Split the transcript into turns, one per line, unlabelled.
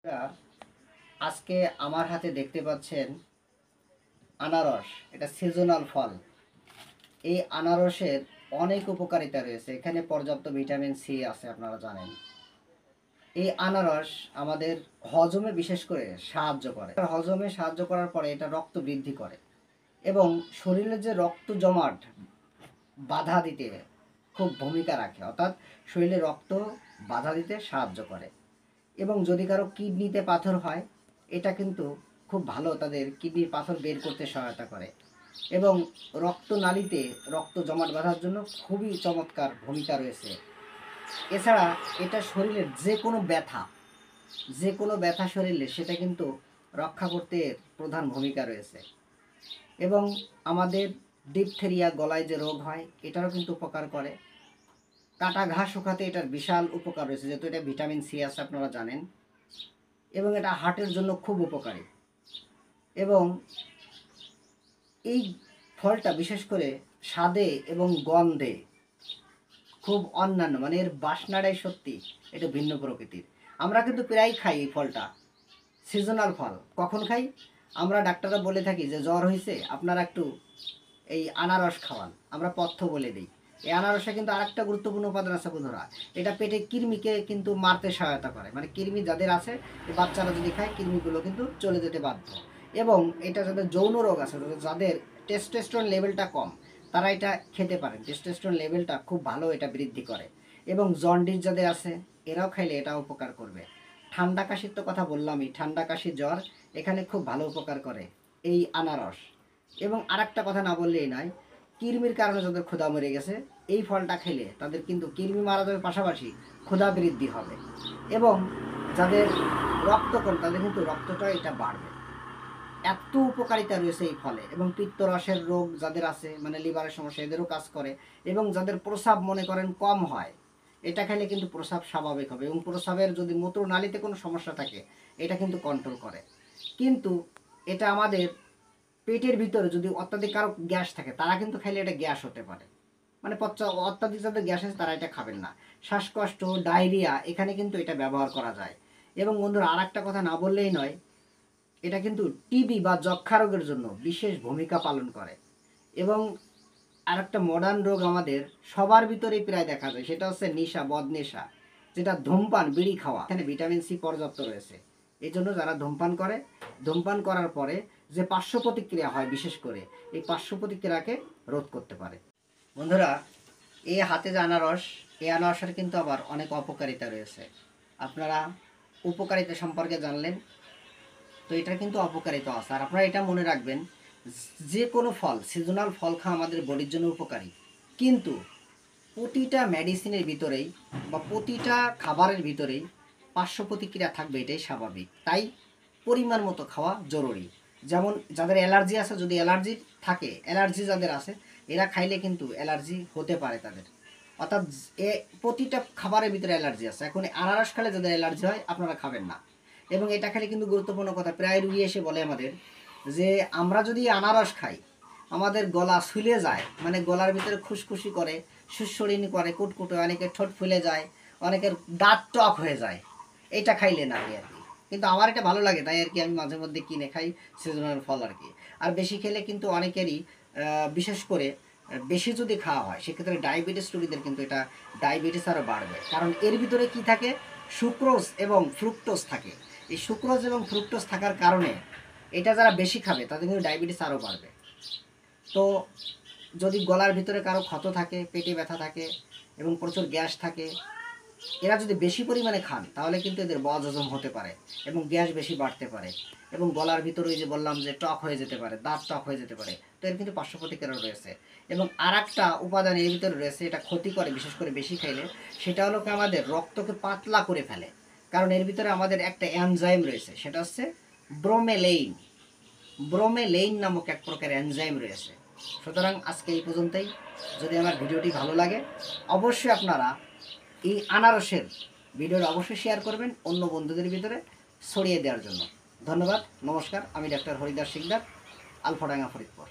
বন্ধুরা, আজকে আমার হাতে দেখতে পাচ্ছেন আনারস। এটা সিজনাল ফল। এই আনারসের অনেক উপকারিতা রয়েছে। এখানে পর্যাপ্ত ভিটামিন সি আছে, আপনারা জানেন। এই আনারস আমাদের হজমে বিশেষ করে সাহায্য করে। হজমে সাহায্য করার পরে এটা রক্ত বৃদ্ধি করে এবং শরীরে যে রক্ত জমাট বাধা দিতে খুব ভূমিকা রাখে, অর্থাৎ শরীরে রক্ত বাধা দিতে সাহায্য করে। এবং যদি কারো কিডনিতে পাথর হয়, এটা কিন্তু খুব ভালো, তাদের কিডনির পাথর বের করতে সহায়তা করে এবং রক্তনালীতে রক্ত জমাট বাঁধার জন্য খুবই চমৎকার ভূমিকা রয়েছে। এছাড়া এটা শরীরের যে কোনো ব্যথা শরীরে সেটা কিন্তু রক্ষা করতে প্রধান ভূমিকা রয়েছে। এবং আমাদের ডিপথেরিয়া, গলায় যে রোগ হয়, এটারও কিন্তু উপকার করে। কাটা ঘা শুকাতে এটার বিশাল উপকার রয়েছে, যেহেতু এটা ভিটামিন সি আছে, আপনারা জানেন। এবং এটা হার্টের জন্য খুব উপকারী। এবং এই ফলটা বিশেষ করে স্বাদে এবং গন্ধে খুব অন্যান্য, মানে এর বাসনাটাই সত্যি এটা ভিন্ন প্রকৃতির। আমরা কিন্তু প্রায় খাই এই ফলটা, সিজনাল ফল। কখন খাই? আমরা ডাক্তাররা বলে থাকি যে জ্বর হয়েছে, আপনারা একটু এই আনারস খাওয়ান, আমরা পথ্য বলে দিই। এই আনারসে কিন্তু আরেকটা গুরুত্বপূর্ণ উপাদান আছে বন্ধুরা, এটা পেটে কৃমিকে কিন্তু মারতে সহায়তা করে। মানে কৃমি যাদের আছে, বাচ্চারা যদি খায়, কৃমিগুলো কিন্তু চলে যেতে বাধ্য। এবং এটা যাদের যৌন রোগ আছে, যাদের টেস্টোস্টেরন লেভেলটা কম, তারা এটা খেতে পারেন। টেস্টোস্টেরন লেভেলটা খুব ভালো, এটা বৃদ্ধি করে। এবং জন্ডিস যাদের আছে, এরাও খাইলে এটা উপকার করবে। ঠান্ডা কাশির তো কথা বললামই, ঠান্ডা কাশি, জ্বর, এখানে খুব ভালো উপকার করে এই আনারস। এবং আরেকটা কথা না বললেই নয়, কৃমির কারণে যাদের ক্ষুধা মরে গেছে, এই ফলটা খেলে তাদের কিন্তু কৃমি মারা যাবে, পাশাপাশি ক্ষুধা বৃদ্ধি হবে। এবং যাদের রক্ত কম, তাদের কিন্তু রক্তটা এটা বাড়বে। এত উপকারিতা রয়েছে এই ফলে। এবং পিত্তরসের রোগ যাদের আছে, মানে লিভারের সমস্যা, এদেরও কাজ করে। এবং যাদের প্রস্রাব মনে করেন কম হয়, এটা খেলে কিন্তু প্রস্রাব স্বাভাবিক হবে। এবং প্রস্রাবের যদি মূত্রনালীতে কোনো সমস্যা থাকে, এটা কিন্তু কন্ট্রোল করে। কিন্তু এটা আমাদের পেটের ভিতরে যদি অত্যাধিক কারো গ্যাস থাকে, তারা কিন্তু খাইলে এটা গ্যাস হতে পারে। মানে অত্যাধিক যাদের গ্যাস আছে, তারা এটা খাবেন না। শ্বাসকষ্ট, ডায়রিয়া, এখানে কিন্তু এটা ব্যবহার করা যায়। এবং বন্ধুরা, আর একটা কথা না বললেই নয়, এটা কিন্তু টিবি বা যক্ষা রোগের জন্য বিশেষ ভূমিকা পালন করে। এবং আরেকটা মডার্ন রোগ আমাদের সবার ভিতরেই প্রায় দেখা যায়, সেটা হচ্ছে নেশা, বদনেশা, যেটা ধূমপান, বিড়ি খাওয়া। এখানে ভিটামিন সি পর্যাপ্ত রয়েছে। এই জন্য যারা ধূমপান করে, ধূমপান করার পরে যে পার্শ্ব প্রতিক্রিয়া হয়, বিশেষ করে এই পার্শ্ব প্রতিক্রিয়াকে রোধ করতে পারে। বন্ধুরা, এই হাতে যে আনারস, এই আনারসের কিন্তু আবার অনেক অপকারিতা রয়েছে। আপনারা উপকারিতা সম্পর্কে জানলেন, তো এটার কিন্তু অপকারিতা আছে। আর আপনারা এটা মনে রাখবেন, যে কোনো ফল, সিজনাল ফল খাওয়া আমাদের বডির জন্য উপকারী। কিন্তু প্রতিটা মেডিসিনের ভিতরেই বা প্রতিটা খাবারের ভিতরেই পার্শ্ব প্রতিক্রিয়া থাকবে, এটাই স্বাভাবিক। তাই পরিমাণ মতো খাওয়া জরুরি। যেমন যাদের অ্যালার্জি আছে, যদি অ্যালার্জি থাকে, অ্যালার্জি যাদের আছে, এরা খাইলে কিন্তু অ্যালার্জি হতে পারে তাদের। অর্থাৎ প্রতিটা খাবারের ভিতরে অ্যালার্জি আছে। এখন আনারস খেলে যাদের অ্যালার্জি হয়, আপনারা খাবেন না। এবং এটা খেলে কিন্তু গুরুত্বপূর্ণ কথা, প্রায় রুগী এসে বলে আমাদের যে আমরা যদি আনারস খাই, আমাদের গলা ফুলে যায়, মানে গলার ভিতরে খুশখুশি করে, সুস্বরিনি করে, কুটকুটে, অনেকের ঠোঁট ফুলে যায়, অনেকের দাঁত টক হয়ে যায় এটা খাইলে না আর কি। কিন্তু আমার এটা ভালো লাগে, তাই আর কি আমি মাঝে মধ্যে কিনে খাই সিজনাল ফল আর কি। আর বেশি খেলে কিন্তু অনেকেরই, বিশেষ করে বেশি যদি খাওয়া হয়, সেক্ষেত্রে ডায়াবেটিস রোগীদের কিন্তু এটা ডায়াবেটিস আরও বাড়বে। কারণ এর ভিতরে কি থাকে? সুক্রোজ এবং ফ্রুক্টোজ থাকে। এই সুক্রোজ এবং ফ্রুক্টোজ থাকার কারণে এটা যারা বেশি খাবে, তাদের কিন্তু ডায়াবেটিস আরও বাড়বে। তো যদি গলার ভিতরে কারো ক্ষত থাকে, পেটে ব্যথা থাকে এবং প্রচুর গ্যাস থাকে, এরা যদি বেশি পরিমাণে খান, তাহলে কিন্তু এদের বদহজম হতে পারে এবং গ্যাস বেশি বাড়তে পারে। এবং গলার ভিতরে ওই যে বললাম যে টক হয়ে যেতে পারে, দাঁত টক হয়ে যেতে পারে। তো এর কিন্তু পার্শ্ব প্রতিক্রিয়া রয়েছে। এবং আর একটা উপাদান এর ভিতরে রয়েছে, এটা ক্ষতি করে বিশেষ করে বেশি খাইলে, সেটা হলো কি আমাদের রক্তকে পাতলা করে ফেলে। কারণ এর ভিতরে আমাদের একটা এনজাইম রয়েছে, সেটা হচ্ছে ব্রোমেলেইন। ব্রোমেলেইন নামক এক প্রকার এনজাইম রয়েছে। সুতরাং আজকে এই পর্যন্তই। যদি আমার ভিডিওটি ভালো লাগে, অবশ্যই আপনারা এই আনারসের ভিডিওটা অবশ্যই শেয়ার করবেন অন্য বন্ধুদের ভিতরে ছড়িয়ে দেওয়ার জন্য। ধন্যবাদ, নমস্কার। আমি ডাক্তার হরিদাস সিকদার, আলফাডাঙ্গা, ফরিদপুর।